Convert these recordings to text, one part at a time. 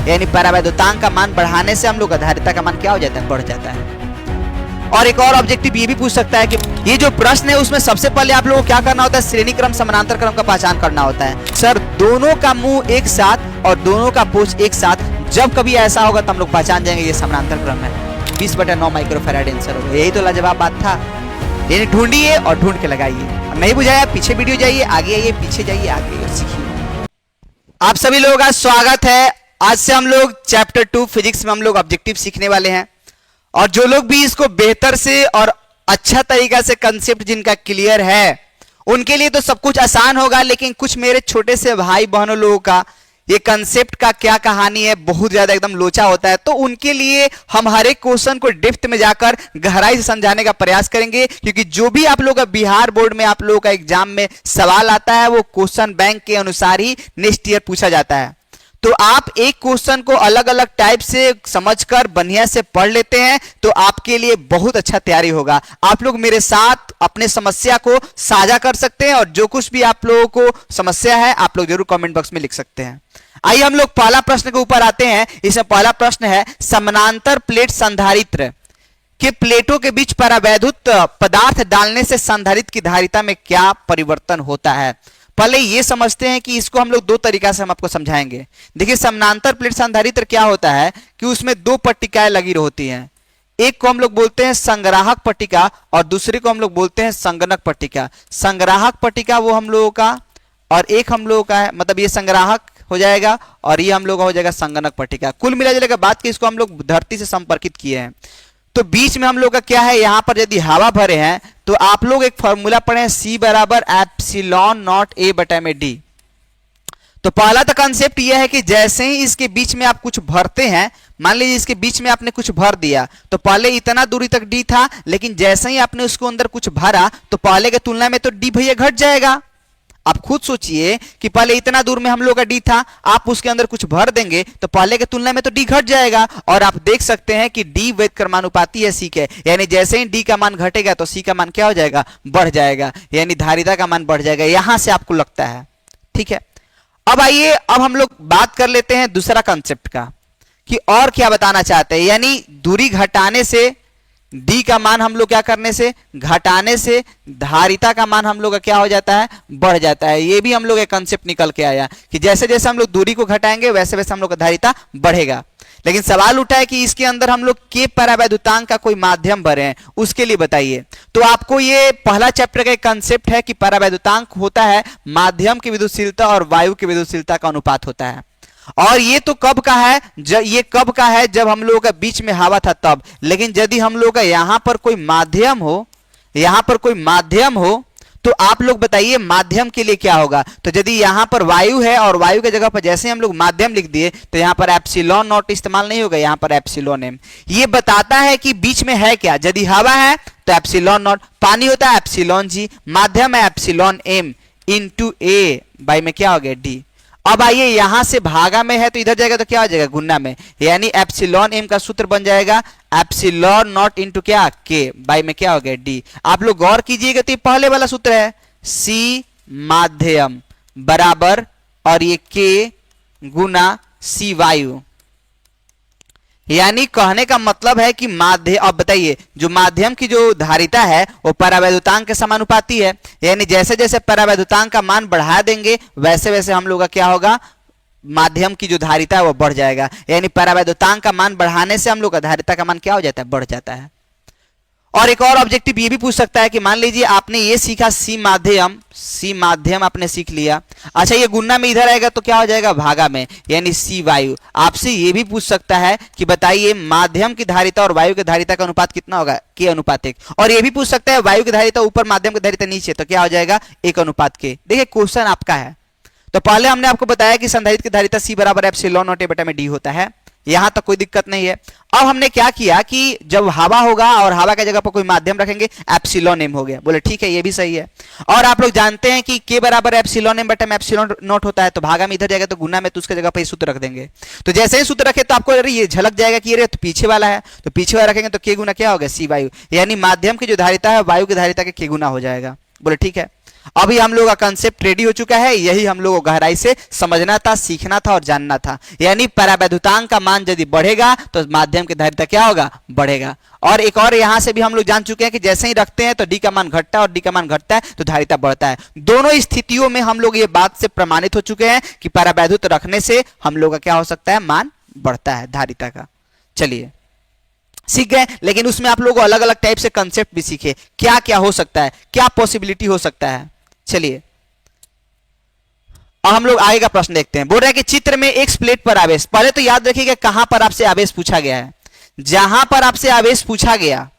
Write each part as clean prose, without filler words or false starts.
यानी परावैद्युतांक का मान बढ़ाने से हम लोग का धारिता का मान क्या हो जाता है, बढ़ जाता है। और एक और ऑब्जेक्टिव ये भी पूछ सकता है कि ये जो प्रश्न है उसमें सबसे पहले आप लोगों को क्या करना होता है, श्रेणी क्रम समानांतर क्रम का पहचान करना होता है। सर दोनों का मुंह एक साथ और दोनों का पूंछ एक साथ, जब कभी ऐसा होगा तो हम लोग पहचान जाएंगे ये समानांतर क्रम है। 20/9 माइक्रोफैराड आंसर होगा। यही तो लाजवाब बात था। यानी ढूंढिए और ढूंढ के लगाइए। नहीं बुझाया पीछे वीडियो जाइए, आगे आइए, पीछे जाइए, आगे और सीखिए। आप सभी लोगों का स्वागत है। आज से हम लोग चैप्टर 2 फिजिक्स में हम लोग ऑब्जेक्टिव सीखने वाले हैं। और जो लोग भी इसको बेहतर से और अच्छा तरीका से कंसेप्ट जिनका क्लियर है उनके लिए तो सब कुछ आसान होगा, लेकिन कुछ मेरे छोटे से भाई बहनों लोगों का ये कंसेप्ट का क्या कहानी है, बहुत ज्यादा एकदम लोचा होता है। तो उनके लिए हम हर एक क्वेश्चन को डेप्थ में जाकर गहराई से समझाने का प्रयास करेंगे, क्योंकि जो भी आप लोग का बिहार बोर्ड में आप लोगों का एग्जाम में सवाल आता है वो क्वेश्चन बैंक के अनुसार ही नेक्स्ट ईयर पूछा जाता है। तो आप एक क्वेश्चन को अलग अलग टाइप से समझकर बढ़िया से पढ़ लेते हैं तो आपके लिए बहुत अच्छा तैयारी होगा। आप लोग मेरे साथ अपने समस्या को साझा कर सकते हैं और जो कुछ भी आप लोगों को समस्या है आप लोग जरूर कमेंट बॉक्स में लिख सकते हैं। आइए हम लोग पहला प्रश्न के ऊपर आते हैं। इसमें पहला प्रश्न है, समानांतर प्लेट संधारित्र के प्लेटों के बीच परावैद्युत पदार्थ डालने से संधारित्र की धारिता में क्या परिवर्तन होता है। पहले ये समझते हैं कि इसको हम लोग दो तरीका से हम आपको समझाएंगे। देखिए समानांतर प्लेट संधारित्र क्या होता है कि उसमें दो पट्टिकाएं लगी होती हैं। एक को हम लोग बोलते हैं संग्राहक पट्टिका और दूसरे को हम लोग बोलते हैं संगणक पट्टिका। संग्राहक पट्टिका वो हम लोगों का और एक हम लोगों का है, मतलब ये संग्राहक हो जाएगा और ये हम लोग का हो जाएगा संगणक पट्टिका। कुल मिला जुला के बात की इसको हम लोग धरती से संपर्कित किए हैं। तो बीच में हम लोग का क्या है, यहां पर यदि हवा भरे हैं तो आप लोग एक फॉर्मूला पढ़े, C बराबर एप्सिलॉन नॉट A बटा में D। तो पहला तो कंसेप्ट यह है कि जैसे ही इसके बीच में आप कुछ भरते हैं, मान लीजिए इसके बीच में आपने कुछ भर दिया तो पहले इतना दूरी तक D था, लेकिन जैसे ही आपने उसको अंदर कुछ भरा तो पहले के तुलना में तो D भैया घट जाएगा। आप खुद सोचिए कि पहले इतना दूर में हम लोग का D था, आप उसके अंदर कुछ भर देंगे तो पहले के तुलना में तो D घट जाएगा। और आप देख सकते हैं कि D वैध क्रमानुपाती है C के, यानी जैसे ही D का मान घटेगा तो C का मान क्या हो जाएगा, बढ़ जाएगा, यानी धारिता का मान बढ़ जाएगा। यहां से आपको लगता है, ठीक है। अब आइए अब हम लोग बात कर लेते हैं दूसरा कंसेप्ट का कि और क्या बताना चाहते हैं। यानी दूरी घटाने से D का मान हम लोग क्या करने से, घटाने से धारिता का मान हम लोग का क्या हो जाता है, बढ़ जाता है। ये भी हम लोग एक कंसेप्ट निकल के आया कि जैसे जैसे हम लोग दूरी को घटाएंगे वैसे वैसे हम लोग का धारिता बढ़ेगा। लेकिन सवाल उठा है कि इसके अंदर हम लोग के परावैद्युतांक का कोई माध्यम भरे हैं, उसके लिए बताइए। तो आपको ये पहला चैप्टर का एक कंसेप्ट है कि परावैद्युतांक होता है माध्यम की विद्युतशीलता और वायु की विद्युतशीलता का अनुपात होता है। और ये तो कब का है, ये कब का है, जब हम लोगों का बीच में हवा था तब। लेकिन यदि हम लोग का यहां पर कोई माध्यम हो, यहां पर कोई माध्यम हो तो आप लोग बताइए माध्यम के लिए क्या होगा। तो यदि यहां पर वायु है और वायु के जगह पर जैसे हम लोग माध्यम लिख दिए तो यहां पर एप्सिलॉन नॉट इस्तेमाल नहीं होगा, यहां पर एप्सिलॉन एम। ये बताता है कि बीच में है क्या। यदि हवा है तो एप्सिलॉन नॉट, पानी होता है एप्सिलॉन जी, माध्यम है epsilon M into A by में क्या हो गया D। अब आइए यहां से भागा में है तो इधर जाएगा तो क्या हो जाएगा, गुना में, यानी एप्सिलॉन एम का सूत्र बन जाएगा एप्सिलॉन नॉट इंटू क्या के बाई में क्या हो गया D। आप लोग गौर कीजिएगा तो ये पहले वाला सूत्र है C माध्यम बराबर और ये K गुना C वायु। यानी कहने का मतलब है कि माध्य, अब बताइए जो माध्यम की जो धारिता है वो परावैद्युतांक के समानुपाती है। यानी जैसे जैसे परावैद्युतांक का मान बढ़ा देंगे वैसे वैसे हम लोग का क्या होगा, माध्यम की जो धारिता है वो बढ़ जाएगा। यानी परावैद्युतांक का मान बढ़ाने से हम लोग का धारिता का मान क्या हो जाता है, बढ़ जाता है। और एक और ऑब्जेक्टिव ये भी पूछ सकता है कि मान लीजिए आपने ये सीखा C माध्यम आपने सीख लिया, अच्छा ये गुना में इधर आएगा तो क्या हो जाएगा, भागा में, यानी C वायु। आपसे ये भी पूछ सकता है कि बताइए माध्यम की धारिता और वायु की धारिता का अनुपात कितना होगा, K अनुपात 1। और ये भी पूछ सकता है वायु की धारिता ऊपर माध्यम की धारिता नीचे तो क्या हो जाएगा, 1 अनुपात K। देखिए क्वेश्चन आपका है। तो पहले हमने आपको बताया कि संधारित्र की धारिता C बराबर एप्सिलॉन नॉट A बटा में D होता है, यहां तक कोई दिक्कत नहीं है। अब हमने क्या किया कि जब हवा होगा और हवा की जगह पर कोई माध्यम रखेंगे एप्सिलॉन एम हो गया, बोले ठीक है ये भी सही है। और आप लोग जानते हैं कि K बराबर एप्सिलॉन एम बटा में एप्सिलॉन नॉट होता है, तो भागा में इधर जाएगा तो गुना में तो उसके जगह पर सूत्र रख देंगे। तो जैसे ही सूत्र रखे तो आपको अरे ये झलक जाएगा कि अरे तो पीछे वाला है, तो पीछे वाला रखेंगे तो K गुना क्या होगा, C वायु, यानी माध्यम की जो धारिता है वायु की धारिता के K गुना हो जाएगा, बोले ठीक है। अभी हम लोग का कंसेप्ट रेडी हो चुका है, यही हम लोग को गहराई से समझना था, सीखना था और जानना था। यानी परावैद्युतांक का मान यदि बढ़ेगा तो माध्यम की धारिता क्या होगा, बढ़ेगा। और एक और यहां से भी हम लोग जान चुके हैं कि जैसे ही रखते हैं तो डी का मान घटता है और डी का मान घटता है तो धारिता बढ़ता है। दोनों स्थितियों में हम लोग ये बात से प्रमाणित हो चुके हैं कि परावैद्युत रखने से हम लोग का क्या हो सकता है, मान बढ़ता है धारिता का। चलिए सीख गए, लेकिन उसमें आप लोगों को अलग अलग टाइप से कंसेप्ट भी सीखे, क्या क्या हो सकता है, क्या पॉसिबिलिटी हो सकता है। चलिए अब हम लोग आगे का प्रश्न देखते हैं। बोल रहे हैं कि चित्र में एक्स प्लेट पर आवेश, पहले तो याद रखिएगा कहां पर आपसे आवेश पूछा गया है। जहां पर आपसे आवेश पूछा गया,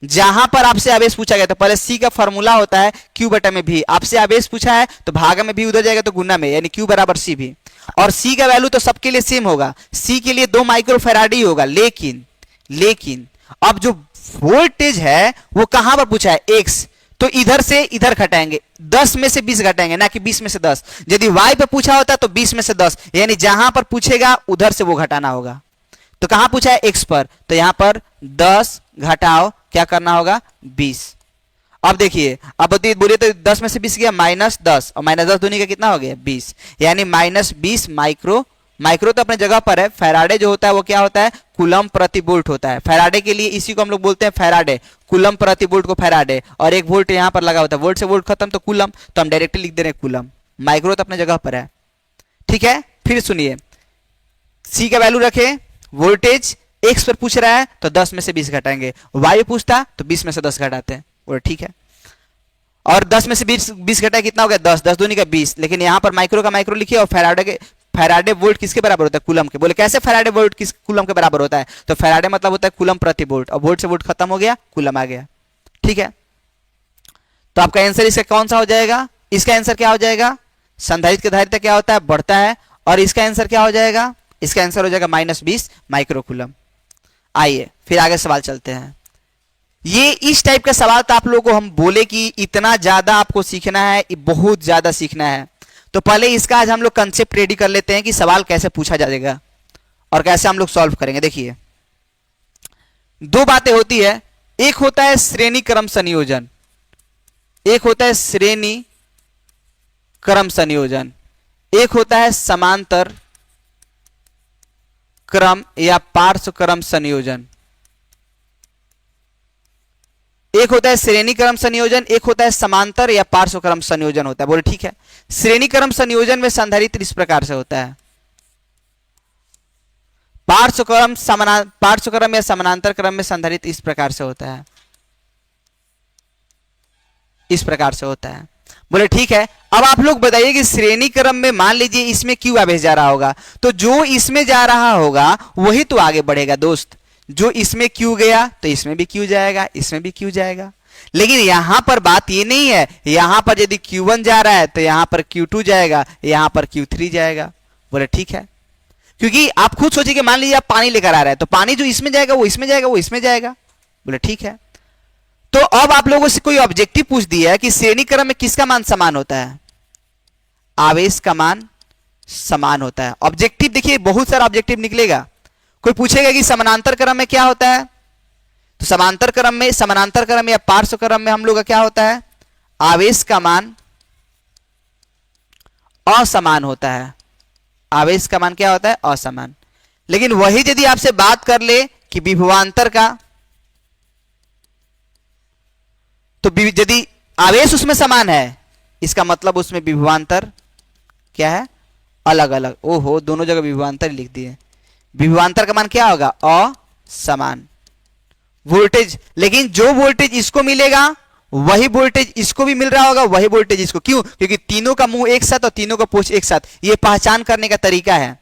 जहां पर आपसे आवेश पूछा गया तो पहले सी का फॉर्मूला होता है क्यू बटा में भी। आपसे आवेश पूछा है तो भाग में भी उधर जाएगा तो गुना में, यानी क्यू बराबर सी भी। और सी का वैल्यू तो सबके लिए सेम होगा, सी के लिए 2 माइक्रोफैराड ही होगा। लेकिन अब जो वोल्टेज है वो कहां पर पूछा है, एक्स, तो इधर से इधर घटाएंगे, 10 में से 20 घटाएंगे, ना कि 20 में से 10। यदि y पे पूछा होता तो 20 में से 10, यानी जहां पर पूछेगा उधर से वो घटाना होगा। तो कहां पूछा है, x पर, तो यहां पर 10 घटाओ क्या करना होगा, 20। अब देखिए, अब बोलिए तो 10 में से 20 गया -10 और -10 दूनी का कितना हो गया, 20, यानी -20 माइक्रो तो अपने जगह पर है। फैराडे जो होता है वो क्या होता है, कूलम प्रति वोल्ट होता है। फैराडे के लिए इसी को हम लोग बोलते हैं फैराडे, कूलम प्रति वोल्ट को फैराडे, और 1 वोल्ट यहां पर लगा होता है, वोल्ट से वोल्ट खत्म तो कूलम, तो हम डायरेक्टली लिख दे रहे हैं कूलम। माइक्रो तो अपने जगह पर है, ठीक है। फिर सुनिए, सी का वैल्यू रखे, वोल्टेज एक्स पर पूछ रहा है तो 10 में से 20 घटाएंगे, वाई पूछता तो 20 में से 10 घटाते हैं, और ठीक है। और 10 में से 20 घटाए कितना हो गया, 10 दूनी का 20, लेकिन यहां पर माइक्रो का माइक्रो लिखिए और फैराडे वोल्ट किसके बराबर होता है, कूलम के। बोले कैसे फैराडे वोल्ट किस कूलम के बराबर होता है, तो फैराडे मतलब होता है कूलम प्रति वोल्ट, और वोल्ट से वोल्ट खत्म हो गया, कूलम आ गया, ठीक है। तो आपका आंसर इसका कौन सा हो जाएगा, इसका आंसर क्या हो जाएगा, संधारित्र की धारिता क्या होता है, बढ़ता है, और इसका आंसर क्या हो जाएगा, इसका आंसर हो जाएगा -20 माइक्रोकूलम। आइए फिर आगे सवाल चलते हैं। ये इस टाइप का सवाल तो आप लोगों को हम बोले कि इतना ज्यादा आपको सीखना है, बहुत ज्यादा सीखना है, तो पहले इसका आज हम लोग कंसेप्ट रेडी कर लेते हैं कि सवाल कैसे पूछा जाएगा और कैसे हम लोग सॉल्व करेंगे। देखिए 2 बातें होती है, एक होता है श्रेणी क्रम संयोजन, एक होता है श्रेणी क्रम संयोजन, एक होता है समांतर क्रम या पार्श्व क्रम संयोजन। एक होता है श्रेणी क्रम संयोजन, एक होता है समांतर या पार्श्व क्रम संयोजन होता है। बोले ठीक है। श्रेणी क्रम संयोजन में संधारित्र इस प्रकार से होता है, पार्श्व क्रम या समानांतर क्रम में संधारित्र इस प्रकार से होता है, इस प्रकार से होता है। बोले ठीक है। अब आप लोग बताइए कि श्रेणी क्रम में मान लीजिए इसमें क्यू आवेश जा रहा होगा, तो जो इसमें जा रहा होगा वही तो आगे बढ़ेगा दोस्त। जो इसमें क्यू गया तो इसमें भी क्यू जाएगा, इसमें भी क्यू जाएगा। लेकिन यहां पर बात ये नहीं है, यहां पर यदि Q1 जा रहा है तो यहां पर Q2 जाएगा, यहां पर Q3 जाएगा। बोले ठीक है, क्योंकि आप खुद सोचिए कि मान लीजिए आप पानी लेकर आ रहे हैं, तो पानी जो इसमें जाएगा वो इसमें जाएगा, वो इसमें जाएगा। बोले ठीक है। तो अब आप लोगों से कोई ऑब्जेक्टिव पूछ दिया है कि श्रेणी क्रम में किसका मान समान होता है, आवेश का मान समान होता है। ऑब्जेक्टिव देखिए बहुत सारा ऑब्जेक्टिव निकलेगा। कोई पूछेगा कि समानांतर क्रम में क्या होता है, तो समानांतर क्रम में या पार्श्व क्रम में हम लोग का क्या होता है, आवेश का मान असमान होता है। आवेश का मान क्या होता है, असमान। लेकिन वही यदि आपसे बात कर ले कि विभवांतर का, तो यदि आवेश उसमें समान है इसका मतलब उसमें विभवांतर क्या है, अलग अलग। ओहो, दोनों जगह विभवांतर लिख दिए। विभवांतर का मान क्या होगा, असमान। वोल्टेज, लेकिन जो वोल्टेज इसको मिलेगा वही वोल्टेज इसको भी मिल रहा होगा, वही वोल्टेज इसको। क्यों, क्योंकि तीनों का मुंह एक साथ और तीनों का पोछ एक साथ। ये पहचान करने का तरीका है।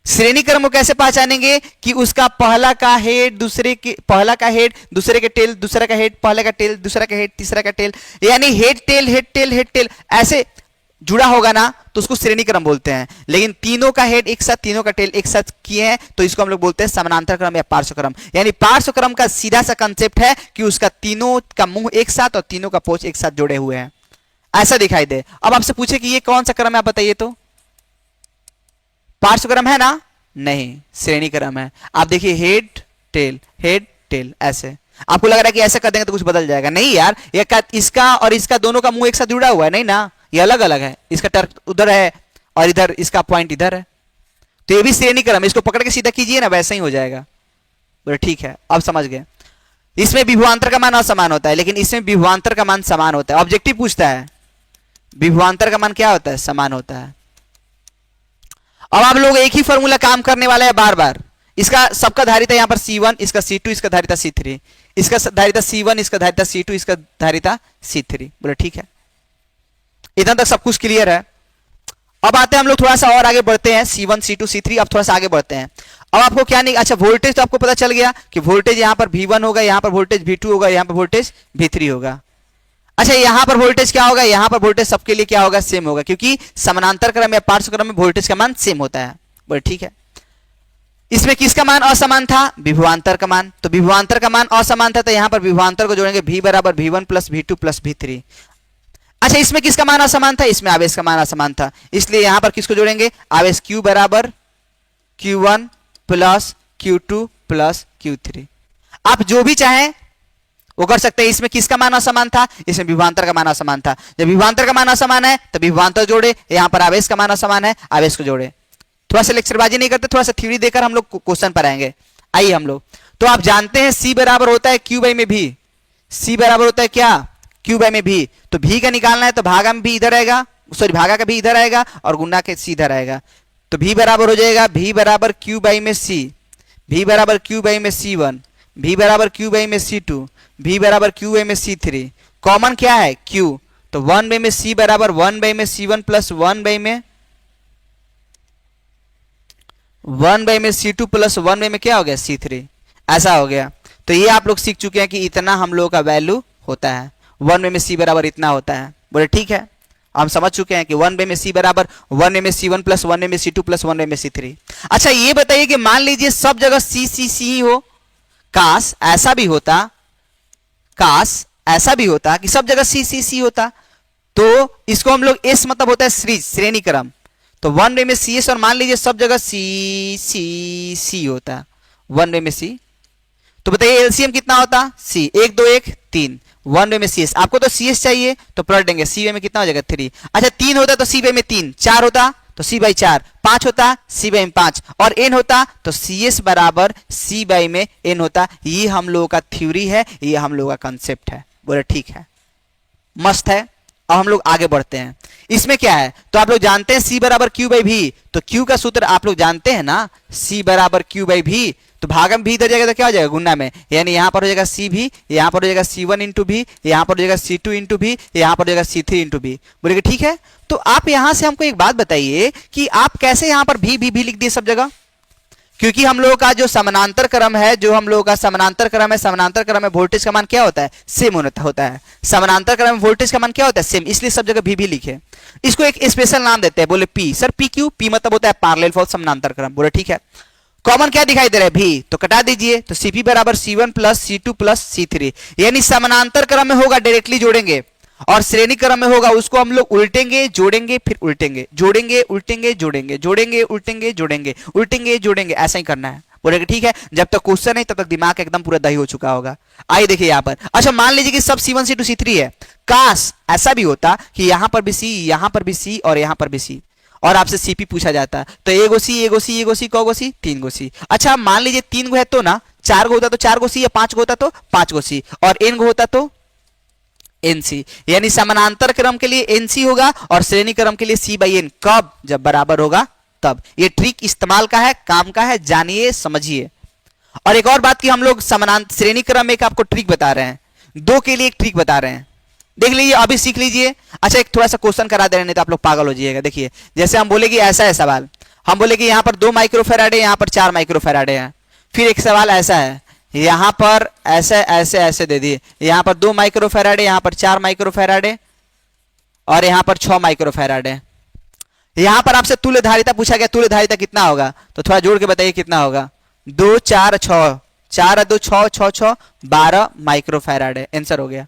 श्रेणी क्रम को कैसे पहचानेंगे कि उसका पहला का हेड दूसरे के, पहला का हेड दूसरे के टेल, दूसरा का हेड पहले का टेल, दूसरा का हेड तीसरा का टेल, यानी head tail head tail head tail ऐसे जुड़ा होगा ना, तो उसको श्रेणी क्रम बोलते हैं। लेकिन तीनों का हेड एक साथ, तीनों का टेल एक साथ किए हैं तो इसको हम लोग बोलते हैं समानांतर क्रम या पार्श्व क्रम। यानी पार्श्व क्रम का सीधा सा कंसेप्ट है कि उसका तीनों का मुंह एक साथ और तीनों का पोच एक साथ जुड़े हुए हैं, ऐसा दिखाई दे। अब आपसे पूछे कि ये कौन सा क्रम है, आप बताइए तो। पार्श्व क्रम है ना, नहीं, श्रेणी क्रम है। आप देखिए हेड टेल ऐसे। आपको लग रहा है कि ऐसे कर देंगे तो कुछ बदल जाएगा, नहीं यार, इसका और इसका दोनों का मुंह एक साथ जुड़ा हुआ है, नहीं ना, ये अलग अलग है, इसका टर्क उधर है और इधर इसका पॉइंट इधर है, तो ये भी श्रेणी क्रम, इसको पकड़ के सीधा कीजिए ना, वैसे ही हो जाएगा। बोले ठीक है, अब समझ गए। इसमें विभवांतर का मान असमान होता है, लेकिन इसमें विभवांतर का मान समान होता है। ऑब्जेक्टिव पूछता है विभवांतर का मान क्या होता है, समान होता है। अब आप लोग एक ही फॉर्मूला काम करने वाला है बार बार। इसका सबका धारिता यहां पर C1, इसका C2, इसका धारिता C3, इसका धारिता C1, इसका धारिता C2, इसका धारिता C3। बोले ठीक है, इतना तक सब कुछ क्लियर है। अब आते हैं हम लोग थोड़ा सा और आगे बढ़ते हैं, C1, C2, C3। अब थोड़ा सा आगे बढ़ते हैं। अब आपको क्या नहीं, अच्छा वोल्टेज तो आपको पता चल गया कि वोल्टेज यहां पर V1 होगा, यहां पर वोल्टेज V2 होगा, यहां पर वोल्टेज V3 होगा। अच्छा यहां पर वोल्टेज क्या होगा, यहां पर वोल्टेज सबके लिए क्या होगा, सेम होगा, क्योंकि समानांतर क्रम या पार्श्व क्रम में वोल्टेज का मान सेम होता है। बोले ठीक है। इसमें किसका मान असमान था, विभवांतर का मान, तो विभवांतर का मान असमान था, तो यहां पर विभवांतर को जोड़ेंगे, V बराबर V1 plus V2 plus V3। अच्छा इसमें किसका मान असमान था, इसमें आवेश का मान असमान था, इसलिए यहां पर किसको जोड़ेंगे, आवेश Q बराबर Q1 plus Q2 plus Q3। आप जो भी चाहें वो कर सकते हैं। इसमें किसका मान असमान था, इसमें विभवांतर का मान असमान था। जब विभवांतर का मान असमान है तो विभवांतर जोड़े, यहां पर आवेश का मान असमान है, आवेश को जोड़े। थोड़ा सा लेक्चरबाजी नहीं करते, थोड़ा सा थ्योरी देकर हम लोग क्वेश्चन पर आएंगे। आइए हम लोग, तो आप जानते हैं C बराबर होता है Q बाई में V, C बराबर होता है क्या, Q बाई में V। तो V का निकालना है तो भागा में भी इधर आएगा, सॉरी भागा का भी इधर आएगा और गुना के C इधर आएगा, तो V बराबर हो जाएगा V बराबर Q बाई में C, V बराबर Q बाई में C1, V बराबर Q बाई में C2, V बराबर Q बाई में C3। कॉमन क्या है Q, तो 1 बाई में C बराबर 1 बाई में C1 प्लस 1 बाई में C2 प्लस 1 बाई में क्या हो गया, C3। ऐसा हो गया। तो ये आप लोग सीख चुके हैं कि इतना हम लोगों का वैल्यू होता है, 1 बाई में C बराबर इतना होता है। बोले ठीक है, हम समझ चुके हैं कि 1 बाई में C बराबर 1 बाई में C1 प्लस 1 बाई में C2 प्लस 1 बाई में C3। अच्छा ये बताइए कि मान लीजिए सब जगह C C C ही हो, काश ऐसा भी होता, काश ऐसा भी होता कि सब जगह C C C होता, तो इसको हम लोग S मतलब होता है सीरीज, श्रेणी क्रम। तो 1 बाई में CS और मान लीजिए सब जगह C C C होता, 1 बाई में C, तो बताइए एलसीएम कितना होता, C 1 2 1 3, 1 बाई में CS। आपको तो CS चाहिए तो पलट देंगे, C बाई में कितना हो जाएगा 3। अच्छा 3 होता तो C बाई में 3, 4 होता तो C बाई 4, 5 होता C बाई में 5 और N होता तो CS बराबर C बाई में N होता। ये हम लोगों का थ्योरी है, ये हम लोगों का कंसेप्ट है। बोले ठीक है, मस्त है। अब हम लोग आगे बढ़ते हैं। इसमें क्या है, तो आप लोग जानते हैं C बराबर Q बाई V, तो Q का सूत्र आप लोग जानते हैं ना, C बराबर Q बाई V, तो भाग में भी इधर जाएगा तो क्या हो जाएगा, गुना में, यानी यहां पर हो जाएगा C भी, यहां पर हो जाएगा C1 इंटू भी, यहां पर हो जाएगा C2 इंटू भी, यहां पर हो जाएगा C3 इंटू भी। बोलेगा ठीक है। तो आप यहां से हमको एक बात बताइए कि आप कैसे यहां पर भी लिख दिए सब जगह, क्योंकि हम लोगों का जो समानांतर क्रम है, जो हम लोगों का समानांतर क्रम है, समानांतर क्रम में वोल्टेज का मान क्या होता है, सेम होता है। समानांतर क्रम में वोल्टेज का मान क्या होता है, सेम, इसलिए सब जगह भी लिखे। इसको एक स्पेशल नाम देते हैं, बोले P। सर P क्यों, P मतलब होता है पैरेलल फॉर समानांतर क्रम। बोले ठीक है। कॉमन क्या दिखाई दे रहा है, भी, तो कटा दीजिए, तो CP बराबर C1 plus C2 plus C3, यानी समानांतर क्रम में होगा डायरेक्टली जोड़ेंगे, और श्रेणी क्रम में होगा उसको हम लोग उल्टेंगे जोड़ेंगे फिर उल्टेंगे, जोड़ेंगे उल्टेंगे जोड़ेंगे, जोड़ेंगे उल्टेंगे जोड़ेंगे, उल्टेंगे जोड़ेंगे, ऐसा ही करना है। बोलेगा ठीक है। जब तक क्वेश्चन है तब तक दिमाग एकदम पूरा दही हो चुका होगा। आइए देखिए यहाँ पर। अच्छा मान लीजिए कि सब C1 C2 C3 है, काश ऐसा भी होता कि यहां पर भी C, यहां पर भी C और यहां पर भी C, और आपसे CP पूछा जाता, तो एगो C एगो C एगो C कौगो C, 3 गो C। अच्छा मान लीजिए 3 गो है तो ना, 4 गो होता तो 4 गो C, या 5 गो होता तो 5 गो C, और N गो होता तो NC, यानी समानांतर क्रम के लिए NC होगा और श्रेणी क्रम के लिए C बाई N। कब, जब बराबर होगा तब। ये ट्रिक इस्तेमाल का है, काम का है, जानिए समझिए। और एक और बात कि हम लोग समानांतर श्रेणी क्रम में एक आपको ट्रिक बता रहे हैं, 2 के लिए एक ट्रिक बता रहे हैं, देख लीजिए, अभी सीख लीजिए। अच्छा एक थोड़ा सा क्वेश्चन करा दे रहे, नहीं तो आप लोग पागल हो जाइएगा। देखिए जैसे हम बोले कि ऐसा है सवाल, हम बोले कि यहाँ पर 2 माइक्रोफैराड है, यहाँ पर 4 माइक्रोफैराड है। फिर एक सवाल ऐसा है, यहां पर ऐसे ऐसे ऐसे दे दिए, यहां पर 2 माइक्रोफैराड है, यहां पर 4 माइक्रोफैराड है, और यहां पर 6 माइक्रोफैराड है। यहां पर आपसे तुल्य धारिता पूछा गया, तुल्य धारिता कितना होगा, तो थोड़ा जोड़ के बताइए कितना होगा। 2 4 6, 4 2 6 6 6 12 माइक्रोफैराड है। आंसर हो गया।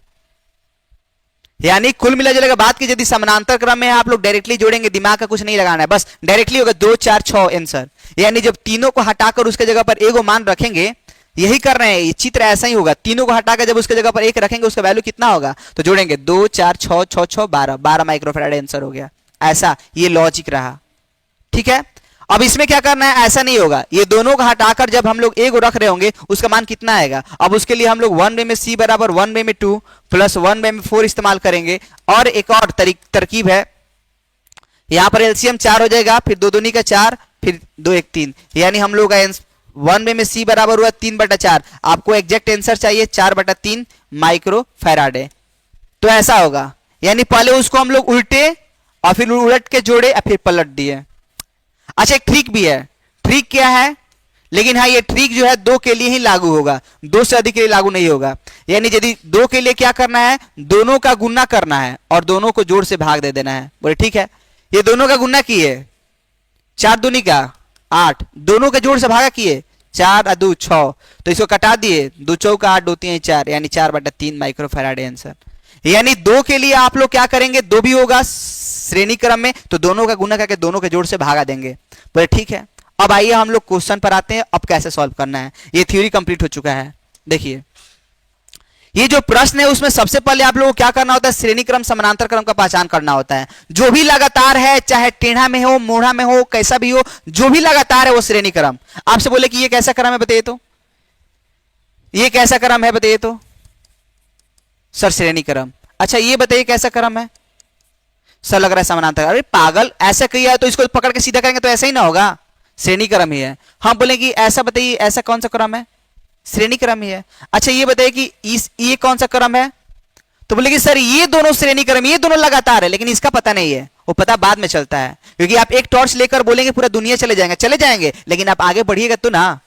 यानी कुल मिला जुलेगा बात की, यदि समानांतर क्रम में आप लोग डायरेक्टली जोड़ेंगे, दिमाग का कुछ नहीं लगाना है, बस डायरेक्टली होगा 2 4 6 आंसर। यानी जब तीनों को हटाकर उसके जगह पर एगो मान रखेंगे, यही कर रहे हैं, ये चित्र ऐसा ही होगा। तीनों को हटाकर जब उसके जगह पर एक रखेंगे उसका वैल्यू कितना होगा, तो जोड़ेंगे 2 4 6 6 6 12 12 माइक्रोफैराड आंसर हो गया। ऐसा ये लॉजिक रहा, ठीक है। अब इसमें क्या करना है, ऐसा नहीं होगा, ये दोनों को हटाकर जब हम लोग ए को रख रहे होंगे उसका मान कितना आएगा। अब उसके लिए हम लोग 1 में c बराबर 1 में 2 प्लस 1 में 4 इस्तेमाल करेंगे। और एक और तरकीब है, यहां पर एलसीएम 4 हो जाएगा, फिर 2 दूनी का 4, फिर 2 1 3, यानी हम लोग 1 में c बराबर हुआ 3/4। आपको एग्जैक्ट आंसर चाहिए 4/3 माइक्रो फैराड है। तो ऐसा होगा, यानी पहले उसको हम लोग उल्टे और फिर उलट के जोड़े और फिर पलट दिए। अच्छा एक ट्रिक भी है, ट्रिक क्या है, लेकिन हाँ ये ट्रिक जो है 2 के लिए ही लागू होगा, 2 से अधिक के लिए लागू नहीं होगा। यानी यदि 2 के लिए क्या करना है, दोनों का गुना करना है और दोनों को जोड़ से भाग दे देना है। बोले ठीक है, ये दोनों का गुना किए 4 दूनी का 8, दोनों के जोड़ से भागा किए 4 और 2 6, तो इसको कटा दिए 2 चौका 8 2 3 4, यानी 4/3 माइक्रो फैराड आंसर। यानी 2 के लिए आप लोग क्या करेंगे, 2 भी होगा श्रेणी क्रम में, तो दोनों का गुना करके दोनों के जोड़ से भागा देंगे। बोले ठीक है, अब आइए हम लोग क्वेश्चन पर आते हैं, अब कैसे सॉल्व करना है। ये थ्योरी कंप्लीट हो चुका है। देखिए ये जो प्रश्न है उसमें सबसे पहले आप लोगों को क्या करना होता है, श्रेणी क्रम समानांतर क्रम का पहचान करना होता है। जो भी लगातार है, चाहे टेढ़ा में हो मोढ़ा में हो कैसा भी हो, जो भी लगातार है वो श्रेणी क्रम। आपसे बोले कि ये कैसा क्रम है बताइए, तो ये कैसा क्रम है बताइए, तो सर श्रेणी क्रम। अच्छा ये बताइए कैसा क्रम है, सर लग रहा है समानांतर। अरे पागल, ऐसा किया है तो इसको पकड़ के सीधा करेंगे तो ऐसा ही ना होगा, श्रेणी क्रम ही है। हम बोले कि ऐसा बताइए, ऐसा कौन सा क्रम है, श्रेणी क्रम ही है। अच्छा ये बताइए कि ये कौन सा क्रम है, तो बोले कि सर ये दोनों श्रेणी क्रम, ये दोनों लगातार है, लेकिन इसका पता नहीं है, वो पता बाद में चलता है। क्योंकि आप एक टॉर्च लेकर बोलेंगे पूरा दुनिया चले जाएंगे, लेकिन आप आगे बढ़िएगा तो ना।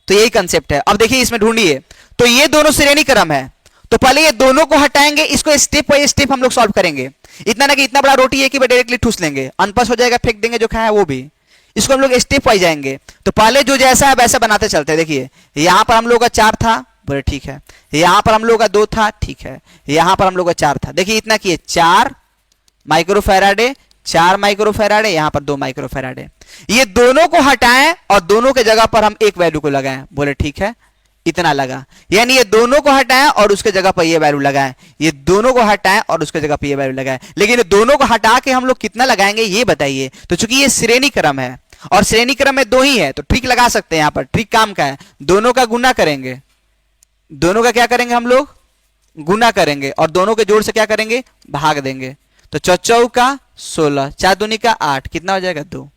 तो यही कंसेप्ट है। अब देखिए इसमें ढूंढिए, तो ये दोनों श्रेणी क्रम है, तो पहले ये दोनों को हटाएंगे, इसको स्टेप बाय स्टेप हम लोग सॉल्व करेंगे। इतना ना कि इतना बड़ा रोटी है कि डायरेक्टली ठूस लेंगे, अनपस हो जाएगा, फेंक देंगे जो खाया है वो भी। इसको हम लोग स्टेप वाइज जाएंगे। तो पहले जो जैसा है वैसा बनाते चलते हैं। देखिए यहां पर हम लोग का 4 था, बोले ठीक है, यहां पर हम लोग का 2 था, ठीक है, यहां पर हम लोग का 4 था। देखिए इतना किए 4 माइक्रोफैराडे, 4 माइक्रोफैराडे, यहां पर 2 माइक्रोफैराडे। ये दोनों को हटाएं और दोनों के जगह पर हम एक वैल्यू को लगाएं। बोले ठीक है, इतना लगा, यानी ये दोनों को हटाएं और उसके जगह पर ये वैल्यू लगाएं, ये दोनों को हटाएं और उसके जगह पर ये वैल्यू लगाएं। लेकिन ये दोनों को हटा के हम लोग कितना लगाएंगे ये बताइए। तो चूंकि ये श्रेणी क्रम है और श्रेणी क्रम में 2 ही है, तो ट्रिक लगा सकते हैं। यहां पर ट्रिक काम का है, दोनों का गुना करेंगे, दोनों का क्या करेंगे हम लोग, गुना करेंगे, और दोनों के जोड़ से क्या करेंगे, भाग देंगे। तो 4 का 16, 4 दूनी का 8, कितना हो जाएगा 2,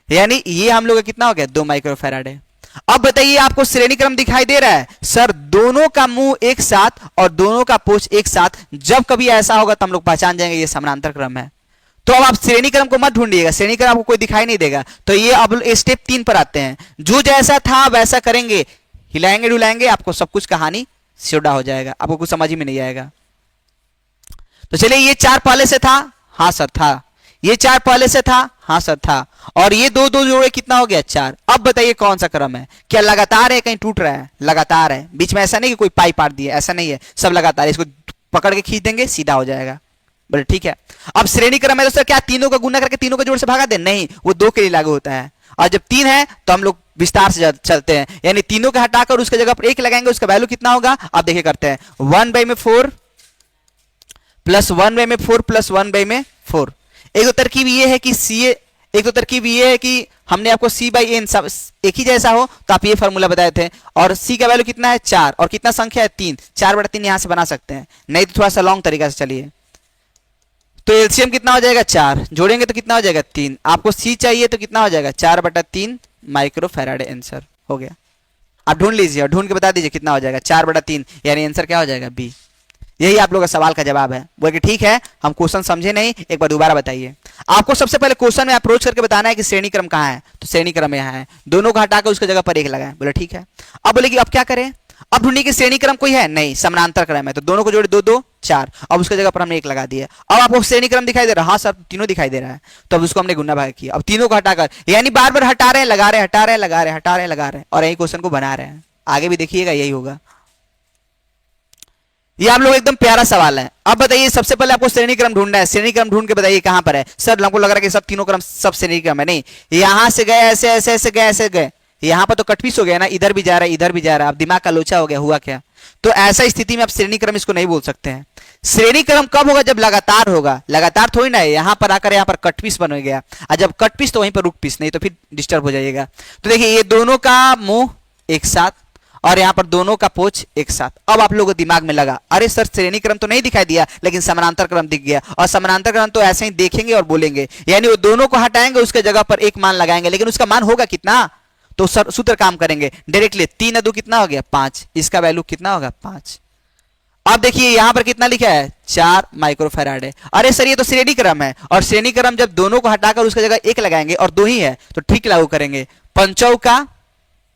यानी ये हम लोग का कितना हो गया 2 माइक्रोफैराड है। अब बताइए आपको श्रेणी क्रम दिखाई दे रहा है, सर दोनों का मुंह एक साथ और दोनों का पोच एक साथ, जब कभी ऐसा होगा तो हम लोग पहचान जाएंगे ये समानांतर क्रम है। तो अब आप श्रेणी क्रम को मत ढूंढिएगा, श्रेणी क्रम आपको कोई दिखाई नहीं देगा। तो ये अब स्टेप 3 पर आते हैं, जो जैसा था वैसा करेंगे, हिलाएंगे डुलाएंगे, आपको सब कुछ कहानी सोडा हो जाएगा, आपको कुछ समझ में नहीं आएगा। तो चलिए ये 4 पहले से था, हाँ सर था, ये 4 पहले से था, हाँ सर था, और ये 2 2 जोड़े कितना हो गया 4। अब बताइए कौन सा क्रम है, क्या लगातार है, कहीं टूट रहा है, लगातार है, बीच में ऐसा नहीं कि कोई पाइप पाट दिया, ऐसा नहीं है, सब लगातार है। इसको पकड़ के खींच देंगे सीधा हो जाएगा। बोले ठीक है, अब श्रेणी क्रम है तो सर क्या तीनों का गुना करके तीनों के जोड़ से भागा दे, नहीं, वो 2 के लिए लागू होता है। और जब 3 है तो हम लोग विस्तार से चलते हैं, यानी तीनों का हटाकर उसके जगह पर 1 लगाएंगे, उसका वैल्यू कितना होगा। अब देखिए करते हैं, 1/4 प्लस 1/4 प्लस 1/4। एक तो तरकीब ये है कि एक तो तरकीब ये है कि हमने आपको c/n सब एक ही जैसा हो तो आप ये फॉर्मूला बताए थे, और c का वैल्यू कितना है 4, और कितना संख्या है 3, 4/3 यहां से बना सकते हैं, नहीं तो थोड़ा सा लॉन्ग तरीका से चलिए। तो एलसीएम कितना हो जाएगा 4, जोड़ेंगे तो कितना हो जाएगा 3, आपको c चाहिए तो कितना हो जाएगा 4/3 माइक्रोफैराड आंसर हो गया। आप ढूंढ लीजिए और ढूंढ के बता दीजिए कितना हो जाएगा 4/3, यानी आंसर क्या हो जाएगा बी। यही आप लोगों का सवाल का जवाब है। बोले कि ठीक है हम क्वेश्चन समझे नहीं, एक बार दोबारा बताइए। आपको सबसे पहले क्वेश्चन में अप्रोच करके बताना है कि श्रेणी क्रम कहाँ है, तो श्रेणी क्रम यहाँ है, दोनों को हटाकर उसकी जगह पर 1 लगाएं। बोले ठीक है, अब बोले कि अब क्या करें, अब ढूंढिए कि श्रेणी क्रम कोई है नहीं, समानांतर क्रम है, तो दोनों को जोड़े 2 2 4, अब उसकी जगह पर हमने 1 लगा दिया। अब आपको श्रेणी क्रम दिखाई दे रहा है, हाँ सर तीनों दिखाई दे रहा है, तो अब उसको हमने गुना भाग किया। अब तीनों को हटाकर, यानी बार बार हटा रहे हैं लगा रहे हैं, हटा रहे हैं लगा रहे हैं, हटा रहे हैं लगा रहे हैं, और यही क्वेश्चन को बना रहे हैं। आगे भी देखिएगा यही होगा। ये आप लोग एकदम प्यारा सवाल है। अब बताइए सबसे पहले आपको श्रेणी क्रम ढूंढना है, श्रेणी क्रम ढूंढ के बताइए कहां पर है। सर हमको लग रहा है कि सब तीनों क्रम सब श्रेणी क्रम है, नहीं, यहां से गए ऐसे ऐसे ऐसे गए ऐसे गए, यहाँ पर तो कटपीस हो गया ना, इधर भी जा रहा है इधर भी जा रहा है, अब दिमाग का लोचा हो गया, हुआ क्या? तो ऐसा स्थिति में आप श्रेणी क्रम इसको नहीं बोल सकते हैं। श्रेणी क्रम कब होगा? जब लगातार होगा, लगातार थोड़ी ना है, यहाँ पर आकर यहाँ पर कटपीस बन गया, और जब कटपीस तो वहीं पर रुक पीस, नहीं तो फिर डिस्टर्ब हो जाइएगा। तो देखिए ये दोनों का मुंह एक साथ और यहाँ पर दोनों का पोच एक साथ। अब आप लोगों को दिमाग में लगा, अरे सर श्रेणी क्रम तो नहीं दिखाई दिया लेकिन समानांतर क्रम दिख गया, और समानांतर क्रम तो ऐसे ही देखेंगे और बोलेंगे, यानी वो दोनों को हटाएंगे, उसके जगह पर एक मान लगाएंगे, लेकिन उसका मान होगा कितना? तो सूत्र काम करेंगे डायरेक्टली, 3 2 कितना हो गया? 5, इसका वैल्यू कितना होगा? 5। अब देखिए यहां पर कितना लिखा है? 4 माइक्रोफैराड है। अरे सर ये तो श्रेणी क्रम है, और श्रेणी क्रम जब दोनों को हटाकर उसकी जगह एक लगाएंगे और 2 ही है तो ठीक लागू करेंगे, 5 का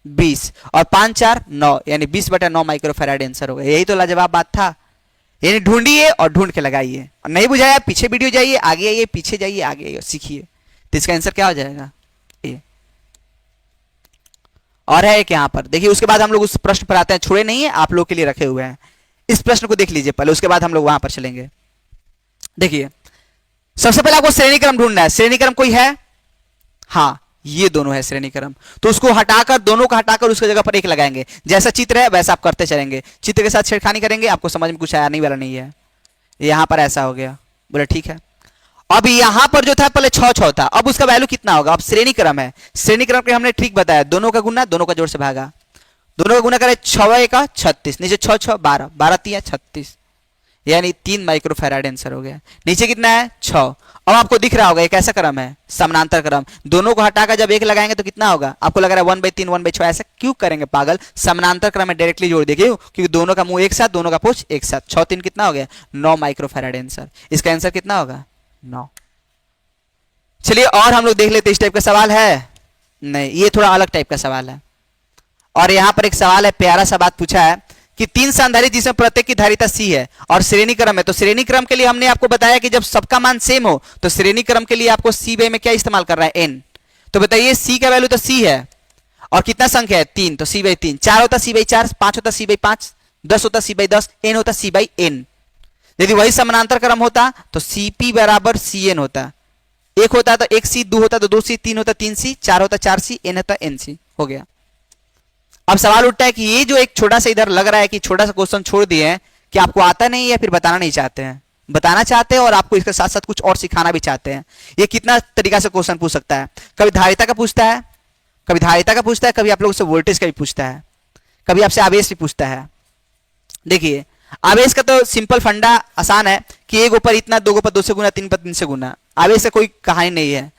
20 और 5 4 9, यानी 20/9 माइक्रोफैराड आंसर होगा। यही तो लाजवाब बात था, यानी ढूंढिए और ढूंढ के लगाइए, नहीं बुझाया पीछे वीडियो जाइए, आगे आइए, पीछे जाइए, आगे आइए, सीखिए, तो इसका आंसर क्या हो जाएगा? ये और है एक यहाँ पर देखिए। उसके बाद हम लोग उस प्रश्न पर आते हैं, छोड़े नहीं है, आप लोग के लिए रखे हुए हैं, इस प्रश्न को देख लीजिए पहले, उसके बाद हम लोग वहां पर चलेंगे। देखिए सबसे पहले आपको श्रेणी क्रम ढूंढना है। श्रेणी क्रम कोई है? हाँ ये दोनों है श्रेणी क्रम, तो उसको हटाकर, दोनों को हटाकर उसकी जगह पर एक लगाएंगे, जैसा चित्र है वैसा आप करते चलेंगे, चित्र के साथ छेड़खानी करेंगे, आपको समझ में कुछ आने वाला नहीं है। यहां पर ऐसा हो गया, बोले ठीक है। अब यहां पर जो था पहले 6 6 था, अब उसका वैल्यू कितना होगा? अब श्रेणी क्रम है, श्रेणी क्रम के हमने ट्रिक बताया, दोनों का गुना, दोनों का जोड़ से भागा, दोनों का गुना करे 6 का 36, नीचे 6 6 12, 12 3 36, यानी 3 माइक्रोफैराड आंसर हो गया। नीचे कितना है? 6। अब आपको दिख रहा होगा एक ऐसा क्रम है समानांतर क्रम, दोनों को हटाकर जब एक लगाएंगे तो कितना होगा? आपको लग रहा है 1/3 1/6, ऐसा क्यों करेंगे पागल? समानांतर क्रम में डायरेक्टली जोड़ देखिए, क्योंकि दोनों का मुंह एक साथ, दोनों का पोच एक साथ, 6 3 कितना हो गया? 9 माइक्रोफैराड आंसर। इसका आंसर कितना होगा? 9। चलिए और हम लोग देख लेते, इस टाइप का सवाल है नहीं, ये थोड़ा अलग टाइप का सवाल है। और यहां पर एक सवाल है, प्यारा सा बात पूछा है कि 3 संधारित्र जिसमें प्रत्येक की धारिता C है और श्रेणी क्रम है, तो श्रेणी क्रम के लिए हमने आपको बताया कि जब सबका मान सेम हो तो श्रेणी क्रम के लिए आपको C में क्या इस्तेमाल कर रहा है? n। तो बताइए C का वैल्यू तो C है, और कितना संख्या है? 3, तो C/3, 4 होता C/4, 5 होता C/5, 10 होता C/10, n होता C/n। यदि वही समानांतर क्रम होता तो Cp बराबर Cn होता, एक होता तो 1C, 2 होता तो 2C, 3 होता 3C, 4 होता 4C, n होता NC, हो गया। अब सवाल उठता है कि ये जो एक छोटा सा इधर लग रहा है कि छोटा सा क्वेश्चन छोड़ दिए हैं, कि आपको आता नहीं है या फिर बताना नहीं चाहते हैं? बताना चाहते हैं और आपको इसके साथ साथ कुछ और सिखाना भी चाहते हैं। ये कितना तरीका से क्वेश्चन पूछ सकता है, कभी धारिता का पूछता है, कभी धारिता का पूछता है, कभी आप लोगों से वोल्टेज का भी पूछता है, कभी आपसे आवेश भी पूछता है। देखिए आवेश का तो सिंपल फंडा आसान है कि एक ऊपर इतना, दो ऊपर 2 से गुना, 3 पर 3 से गुना, आवेश से कोई कहानी नहीं है।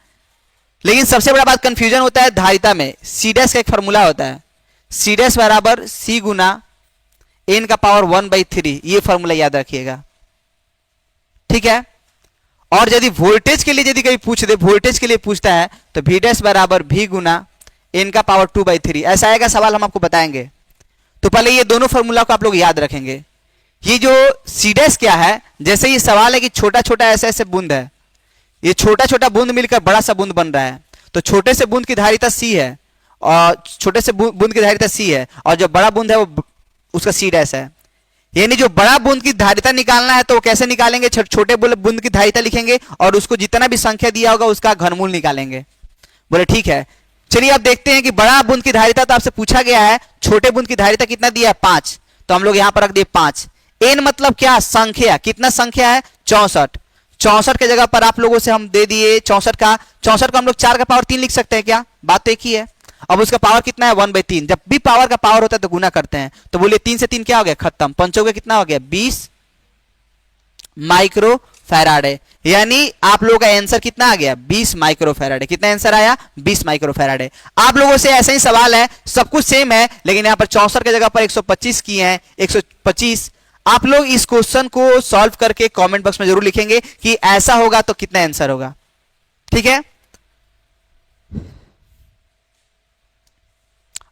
लेकिन सबसे बड़ा बात कंफ्यूजन होता है धारिता में, C डैश का एक फॉर्मूला होता है, C डैश बराबर C गुना n का पावर 1/3, ये फॉर्मूला याद रखिएगा, ठीक है। और यदि वोल्टेज के लिए यदि कभी पूछ दे, वोल्टेज के लिए पूछता है तो V डैश बराबर V गुना n का पावर 2/3, ऐसा आएगा सवाल, हम आपको बताएंगे। तो पहले ये दोनों फॉर्मूला को आप लोग याद रखेंगे। ये जो C डैश क्या है, जैसे ये सवाल है कि छोटा छोटा ऐसे ऐसे बूंद है, ये छोटा छोटा बूंद मिलकर बड़ा सा बूंद बन रहा है, तो छोटे से बूंद की धारिता C है और छोटे से बूंद की धारिता C है, और जो बड़ा बूंद है वो उसका C डैश है। यानी जो बड़ा बूंद की धारिता निकालना है तो वो कैसे निकालेंगे? छोटे बूंद की धारिता लिखेंगे और उसको जितना भी संख्या दिया होगा उसका घनमूल निकालेंगे। बोले ठीक है। चलिए अब देखते हैं कि बड़ा बूंद की धारिता तो आपसे पूछा गया है, छोटे बूंद की धारिता कितना दिया है? 5, तो हम लोग यहां पर रख दिए 5। n मतलब क्या? संख्या, कितना संख्या है? 64। 64 के जगह पर आप लोगों से हम दे दिए 64 को हम लोग 4 का पावर 3 लिख सकते हैं क्या? बात तो एक ही है। अब उसका पावर कितना है? 1/3। जब भी पावर का पावर होता है तो गुना करते हैं, तो बोलिए 3 से 3 क्या हो गया? खत्म। 5 का कितना हो गया? 20 माइक्रोफैराड है, यानी आप लोगों का आंसर कितना आ गया? 20 माइक्रोफैराड है। कितना आंसर आया? 20 माइक्रोफैराड है। आप लोगों से ऐसा ही सवाल है, सब कुछ सेम है, लेकिन यहां पर 64 की जगह पर 125 किए हैं, 125। आप लोग इस क्वेश्चन को सॉल्व करके कमेंट बॉक्स में जरूर लिखेंगे कि ऐसा होगा तो कितना आंसर होगा, ठीक है।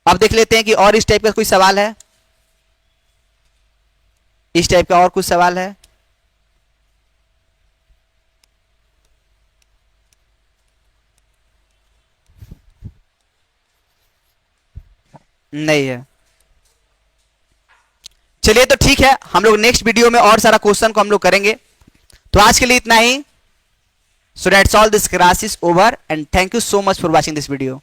अब देख लेते हैं कि और इस टाइप का कोई सवाल है, इस टाइप का और कुछ सवाल है। नहीं है। चलिए तो ठीक है, हम लोग नेक्स्ट वीडियो में और सारा क्वेश्चन को हम लोग करेंगे। तो आज के लिए इतना ही। So that's all, this class is over and thank you so much for watching this video.